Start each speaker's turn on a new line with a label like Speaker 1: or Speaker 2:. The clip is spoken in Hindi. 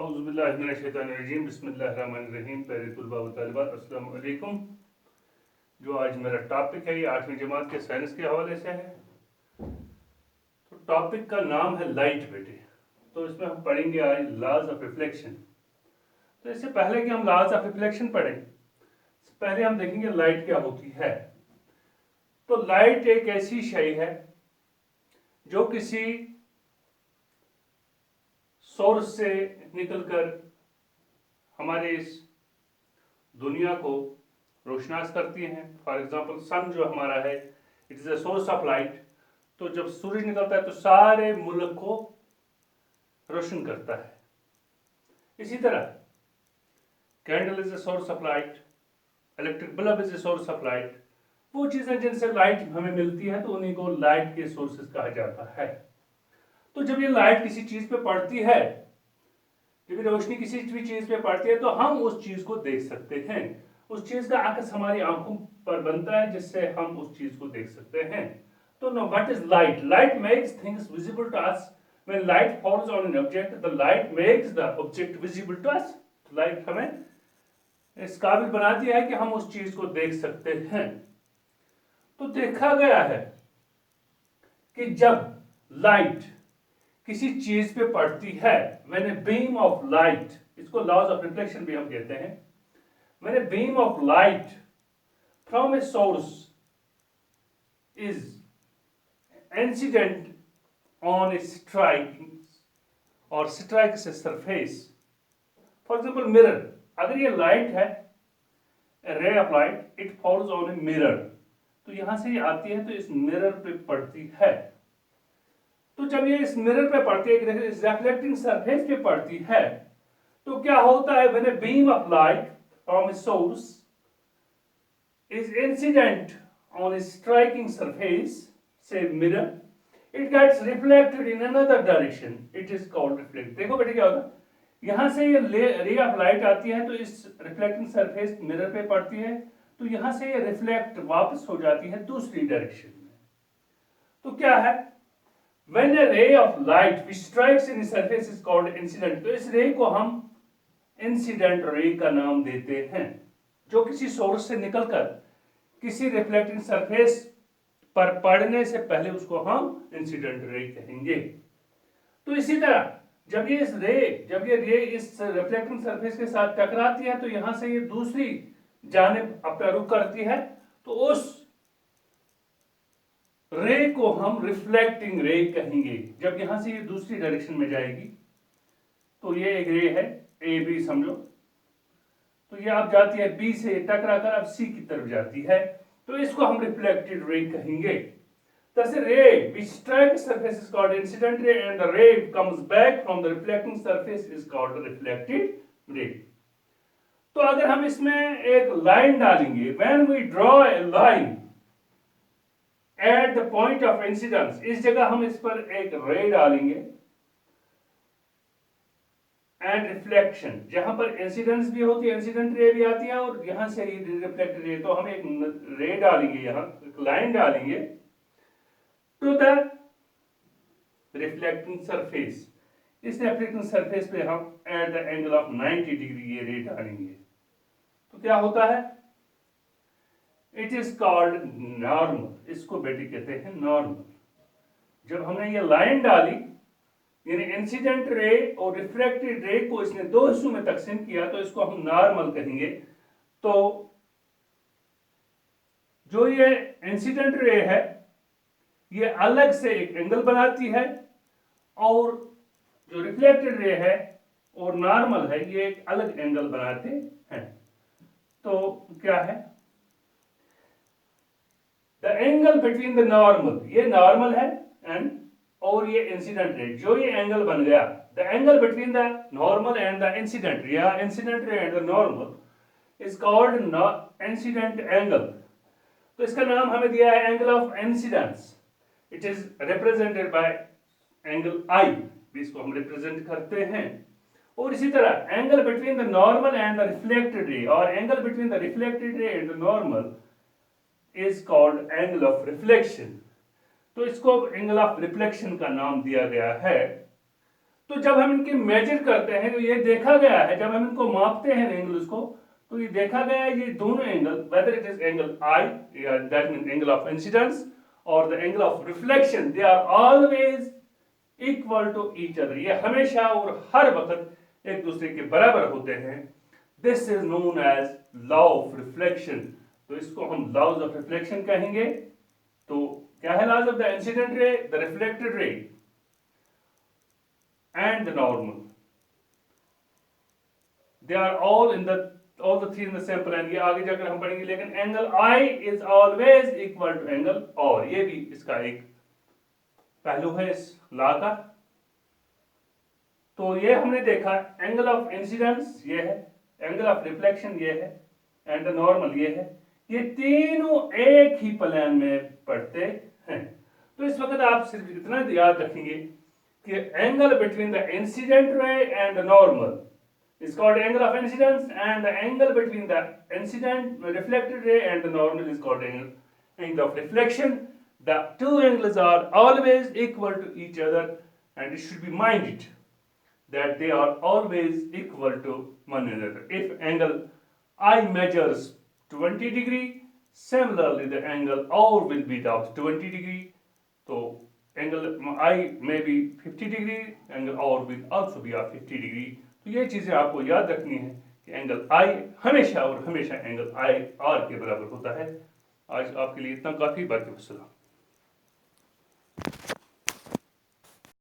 Speaker 1: औज़ुबिल्लाहिमिनश्शैतानिर्रजीम बिस्मिल्लाहिर्रहमानिर्रहीम। प्यारे तुलबा व तालिबात, अस्सलाम वालेकुम। जो आज मेरा टॉपिक है ये 8वीं जमात के साइंस के हवाले से है। तो टॉपिक का नाम है लाइट बेटे। तो इसमें हम पढ़ेंगे आज लॉज ऑफ रिफ्लेक्शन। तो इससे पहले कि हम लॉज ऑफ रिफ्लेक्शन पढ़ें, इससे पहले हम देखेंगे लाइट क्या होती है। तो लाइट एक ऐसी शय है जो किसी सोर्स से निकलकर हमारे इस दुनिया को रोशनास करती हैं। फॉर एग्जांपल सन जो हमारा है, it is a source of light. तो जब सूरज निकलता है तो सारे मुल्क को रोशन करता है। इसी तरह candle is a source of light, electric bulb is a source of light. वो चीजें जिनसे लाइट हमें मिलती है तो उन्हीं को लाइट के सोर्सेज कहा जाता है। तो जब ये लाइट किसी चीज पे पड़ती है, जब ये रोशनी किसी भी चीज पे पड़ती है तो हम उस चीज को देख सकते हैं। उस चीज का अक्स हमारी आंखों पर बनता है जिससे हम उस चीज को देख सकते हैं। तो know what is light? Light makes things visible to us. When light falls on an object, the light makes the object visible to us. Light हमें इस काबिल बनाती है कि हम उस चीज को देख सकते हैं। तो देखा गया है कि जब लाइट किसी चीज पे पड़ती है, when a beam of light, इसको लॉज ऑफ रिफ्लेक्शन भी हम कहते हैं, when a beam of light from a source is incident on a striking और strikes a surface. For example mirror, अगर ये लाइट है, a ray of light, it falls on a mirror, तो यहां से ये आती है तो इस मिरर पे पड़ती है। तो जब ये इस मिरर पे पड़ती है, इस रिफ्लेक्टिंग सरफेस पे पड़ती है, तो क्या होता है? When a beam of light from a source is incident on a striking surface, say mirror, it gets reflected in another direction, it is called reflect. देखो बेटे क्या होता है, यहां से ये रे ऑफ लाइट आती है तो इस रिफ्लेक्टिंग सरफेस मिरर पे पड़ती है, तो यहां से ये रिफ्लेक्ट वापस हो जाती है दूसरी डायरेक्शन में। तो क्या है? When a ray of light which strikes in the surface is called incident, तो इस रे को हम इंसिडेंट रे का नाम देते हैं, जो किसी सोर्स से निकलकर किसी रिफ्लेक्टिंग सरफेस पर पड़ने से पहले उसको हम इंसिडेंट रे कहेंगे। तो इसी तरह जब ये रे इस रिफ्लेक्टिंग सरफेस के साथ टकराती है तो यहां से ये दूसरी जानिब अपना रुख करती है, तो उस रे को हम रिफ्लेक्टिंग रे कहेंगे। जब यहां से ये दूसरी डायरेक्शन में जाएगी तो ये एक रे है, ए बी समझो, तो ये अब जाती है बी से टकरा कर अब सी की तरफ जाती है, तो इसको हम रिफ्लेक्टेड रे कहेंगे। Thus a ray which strikes surface is called incident ray and the ray comes back from the reflecting surface is called reflected ray. तो अगर हम इसमें एक लाइन डालेंगे, when we draw a line at the point of incidence, इस जगह हम इस पर एक रे डालेंगे, एंड रिफ्लेक्शन, जहां पर इंसिडेंस भी होती है, इंसिडेंट रे भी आती है और यहां से ही रिफ्लेक्टेड रे, तो हम एक रे डालेंगे, यहां एक लाइन डालेंगे टू द रिफ्लेक्टिंग सरफेस। इस रिफ्लेक्टिंग सरफेस पे हम at the angle of 90 degree ये रे डालेंगे, तो क्या होता है? It is called normal. इसको बेटे कहते हैं नॉर्मल। जब हमने ये लाइन डाली, यानी इंसिडेंट रे और रिफ्लेक्टेड रे को इसने दो हिस्सों में तकसीम किया, तो इसको हम नॉर्मल कहेंगे। तो जो ये इंसिडेंट रे है ये अलग से एक एंगल बनाती है, और जो रिफ्लेक्टेड रे है और नॉर्मल है ये एक अलग एंगल बनाते हैं। तो क्या है? The angle between the normal, ये नॉर्मल है एंड और ये इंसिडेंट रे, जो ये एंगल बन गया, the angle between the normal and the incident ray, या incident ray and the normal is called incident angle. तो इसका नाम हमें दिया है angle of incidence. It is represented by angle I, इसको हम रिप्रेजेंट करते हैं। और इसी तरह angle between the normal and the reflected रे, और एंगल बिटवीन द रिफ्लेक्टेड रे and the normal is called angle of reflection. तो इसको एंगल ऑफ रिफ्लेक्शन का नाम दिया गया है। तो जब हम इनके मेजर करते हैं तो ये देखा गया है, जब हम इनको मापते हैं एंगल्स को, तो ये देखा गया है ये दोनों angle, whether it is angle I, that mean angle of incidence, और the angle of reflection, they are always equal to each other. ये हमेशा और हर वक्त एक दूसरे के बराबर होते हैं। This is known as law of reflection. तो इसको हम लॉज ऑफ रिफ्लेक्शन कहेंगे। तो क्या है laws of the incident ray, the reflected ray and the normal, they are all the three in the same plane। ये आगे जाकर हम पढ़ेंगे। लेकिन angle I is always equal to angle और, ये भी इसका एक पहलू है इस लॉ का। तो ये हमने देखा एंगल ऑफ इंसिडेंस ये है, एंगल ऑफ रिफ्लेक्शन ये है, एंड द नॉर्मल ये है। ये तीनों एक ही प्लेन में पड़ते हैं। तो इस वक्त आप सिर्फ इतना याद रखेंगे कि angle between the incident ray and the normal is called angle of incidence, and the angle between the incident reflected ray and the normal is called angle of reflection. The two angles are always equal to each other, and it should be minded that they are always equal to one another. If angle I measures 20 degree, similarly the angle O will be of 20 degree. So angle I may be 50 degree, angle R will also be of 50 degree। तो ये चीजें आपको याद रखनी है कि एंगल I हमेशा और हमेशा एंगल I R के बराबर होता है। आज आपके लिए इतना काफी। बाकी वस्सलाम।